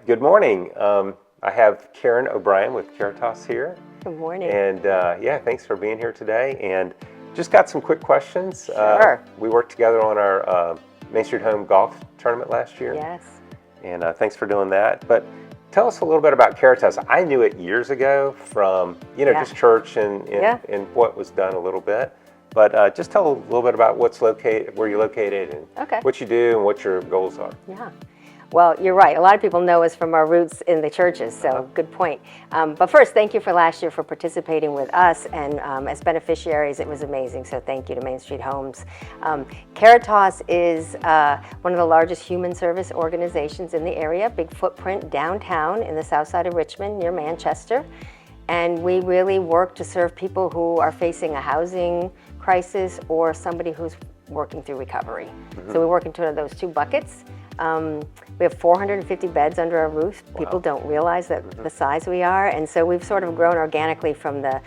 Good morning. I have Karen O'Brien with CARITAS here. Good morning. And yeah, thanks for being here today. And just got some quick questions. Sure. We worked together on our Main Street Home golf tournament last year. Yes. And thanks for doing that. But tell us a little bit about CARITAS. I knew it years ago from, just church and what was done a little bit. But just tell a little bit about where you're located and what you do and what your goals are. Yeah. Well, you're right. A lot of people know us from our roots in the churches, so good point. But first, thank you for last year for participating with us, and as beneficiaries, it was amazing, so thank you to Main Street Homes. CARITAS is one of the largest human service organizations in the area, big footprint downtown in the south side of Richmond near Manchester, and we really work to serve people who are facing a housing crisis or somebody who's working through recovery. So we work into those two buckets. We have 450 beds under our roof. Wow. People don't realize that the size we are, and so we've sort of grown organically from the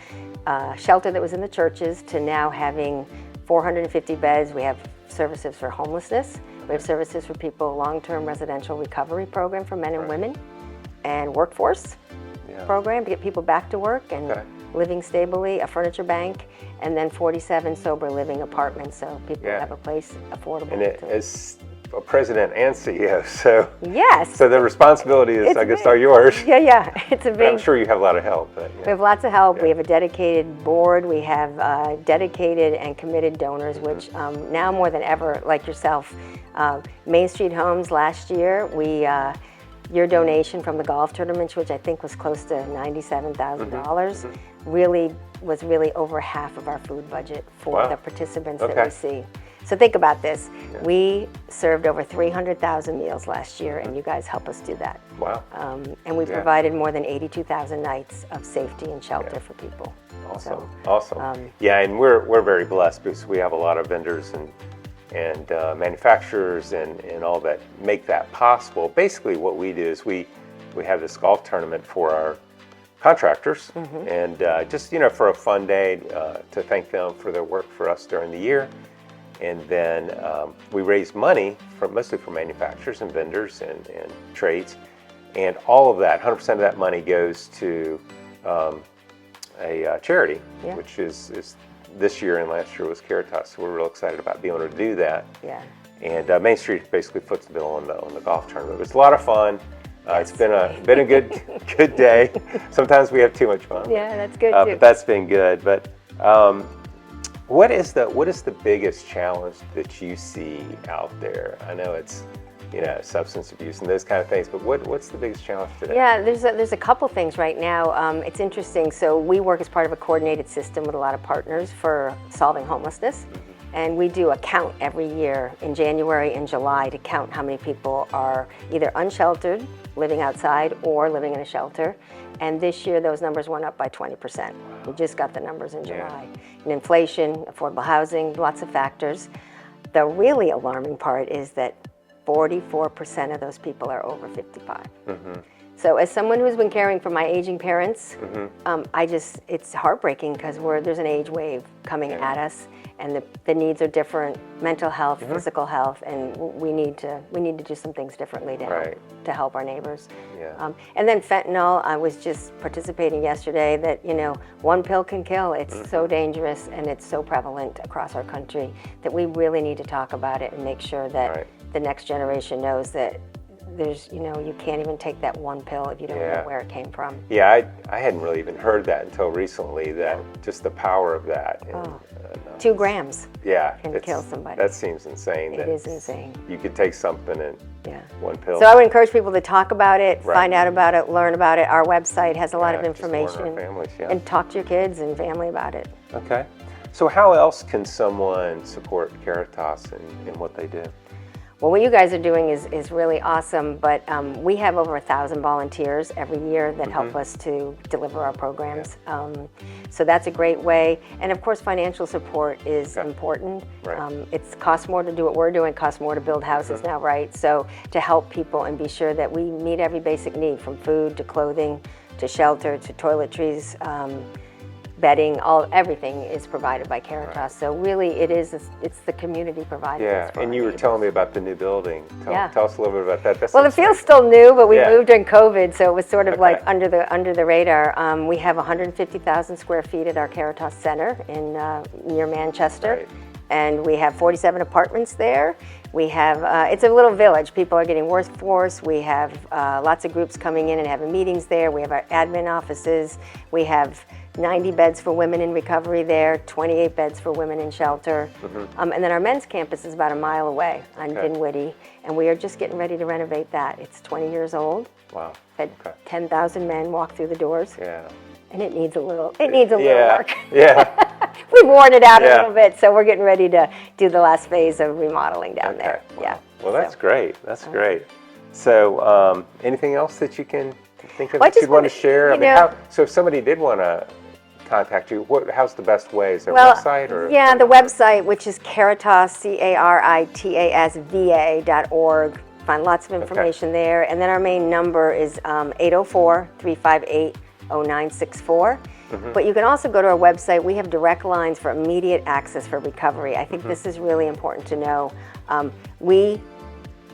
shelter that was in the churches to now having 450 beds. We have services for homelessness. We have services for people, long-term residential recovery program for men and women, and workforce program to get people back to work and living stably, a furniture bank, and then 47 sober living apartments so people have a place affordable. And as a president and CEO, so yes, so the responsibilities, I guess, are yours. Yeah, it's a big. I'm sure you have a lot of help. But, we have lots of help. We have a dedicated board. We have dedicated and committed donors, which now more than ever, like yourself, Main Street Homes last year, your donation from the golf tournament, which I think was close to $97,000, was really over half of our food budget for the participants that we see. So think about this. We served over 300,000 meals last year, and you guys help us do that. Wow. And we provided more than 82,000 nights of safety and shelter for people. Awesome, so, awesome. And we're very blessed because we have a lot of vendors and manufacturers and all that make that possible. Basically what we do is we have this golf tournament for our contractors and just for a fun day to thank them for their work for us during the year. And then we raise money mostly for manufacturers and vendors and trades. And all of that, 100% of that money goes to a charity, which is this year and last year was CARITAS. So we're real excited about being able to do that. Yeah. And Main Street basically puts the bill on the golf tournament. It was a lot of fun. It's been a good day. Sometimes we have too much fun. Yeah, that's good too. But that's been good. But what is the biggest challenge that you see out there? I know it's substance abuse and those kind of things, but what's the biggest challenge today? Yeah, there's a couple things right now. It's interesting. So we work as part of a coordinated system with a lot of partners for solving homelessness. And we do a count every year in January and July to count how many people are either unsheltered, living outside, or living in a shelter. And this year, those numbers went up by 20%. We just got the numbers in July. And inflation, affordable housing, lots of factors. The really alarming part is that 44% of those people are over 55. So as someone who's been caring for my aging parents, it's heartbreaking because there's an age wave coming at us, and the needs are different, mental health, physical health, and we need to do some things differently to help our neighbors. And then fentanyl, I was just participating yesterday that, one pill can kill. It's so dangerous and it's so prevalent across our country that we really need to talk about it and make sure that the next generation knows that there's, you can't even take that one pill if you don't know where it came from. Yeah, I hadn't really even heard that until recently, that just the power of that. And, 2 grams can kill somebody. That seems insane. It is insane. You could take something and one pill. So I would encourage people to talk about it, find out about it, learn about it. Our website has a lot of information. And talk to your kids and family about it. Okay. So how else can someone support CARITAS in what they do? Well, what you guys are doing is really awesome, but we have over 1,000 volunteers every year that help us to deliver our programs. So that's a great way. And of course, financial support is important. It costs more to do what we're doing, costs more to build houses now, right? So to help people and be sure that we meet every basic need, from food to clothing to shelter to toiletries, bedding, everything is provided by CARITAS. So really, it's the community providing this Yeah, for and our you were neighbors. telling me about the new building. Yeah. Tell us a little bit about that. That's Well, it exciting. feels still new, but we Yeah. moved during COVID, so it was sort of Okay. like under the radar. We have 150,000 square feet at our CARITAS Center in near Manchester, Right. and we have 47 apartments there. We have it's a little village. People are getting workforce. We have lots of groups coming in and having meetings there. We have our admin offices. We have 90 beds for women in recovery there, 28 beds for women in shelter. And then our men's campus is about a mile away on Okay. Dinwiddie, and we are just getting ready to renovate that. It's 20 years old. Wow. Had Okay. 10,000 men walk through the doors, Yeah. and it needs a little work. Yeah. We've worn it out a Yeah. little bit, so we're getting ready to do the last phase of remodeling down there. Wow. Yeah. Well, that's So, great. That's great. So, anything else that you can think of Well, I that just you'd want to wanna- share? you know- So if somebody did want to contact you, how's the best way? Is there a Well, website or? yeah, the website, which is Caritas, CARITAS.org. Find lots of information there. And then our main number is 804-358-0964. But you can also go to our website. We have direct lines for immediate access for recovery. I think this is really important to know.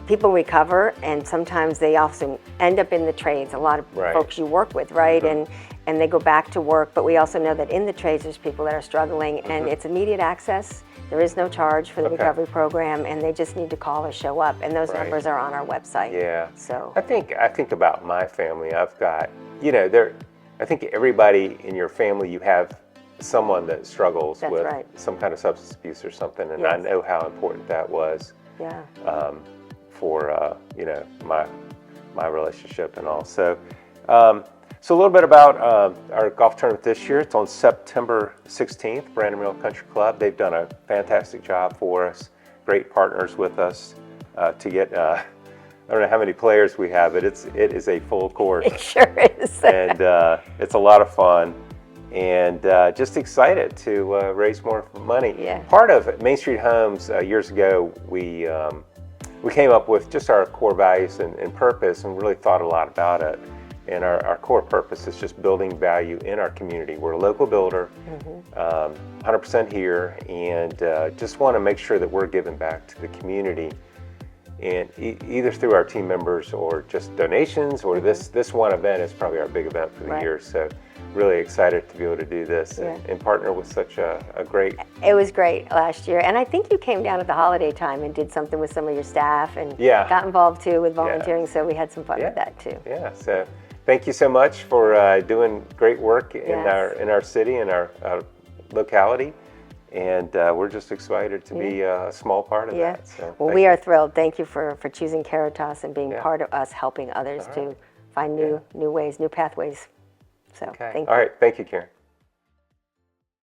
People recover, and sometimes they also end up in the trades. A lot of Right. folks you work with, right? And they go back to work. But we also know that in the trades, there's people that are struggling, and it's immediate access. There is no charge for the recovery program, and they just need to call or show up. And those Right. numbers are on our website. Yeah. So I think about my family. I've got, I think everybody in your family, you have someone that struggles That's with right. some kind of substance abuse or something, and I Yes. know how important that was yeah. for my relationship and all. So, so a little bit about our golf tournament this year. It's on September 16th, Brandon Mill Country Club. They've done a fantastic job for us. Great partners with us to get. I don't know how many players we have, but it is a full course. It sure is. And it's a lot of fun, and just excited to raise more money. Yeah. Part of Main Street Homes years ago, we came up with just our core values and purpose, and really thought a lot about it. And our core purpose is just building value in our community. We're a local builder, 100% here, and just want to make sure that we're giving back to the community, and either through our team members or just donations, or this one event is probably our big event for the Right. year. So really excited to be able to do this and partner with such a great. It was great last year, and I think you came down at the holiday time and did something with some of your staff, and Yeah. got involved too with volunteering. So we had some fun Yeah. with that too. Yeah. So thank you so much for doing great work in Yes. our city and our locality. And we're just excited to be a small part of Yeah. that. So Well, thank we you. are thrilled. Thank you for choosing CARITAS and being Yeah. part of us helping others All to right. find new ways, new pathways. So Okay. thank All you. right. Thank you, Karen.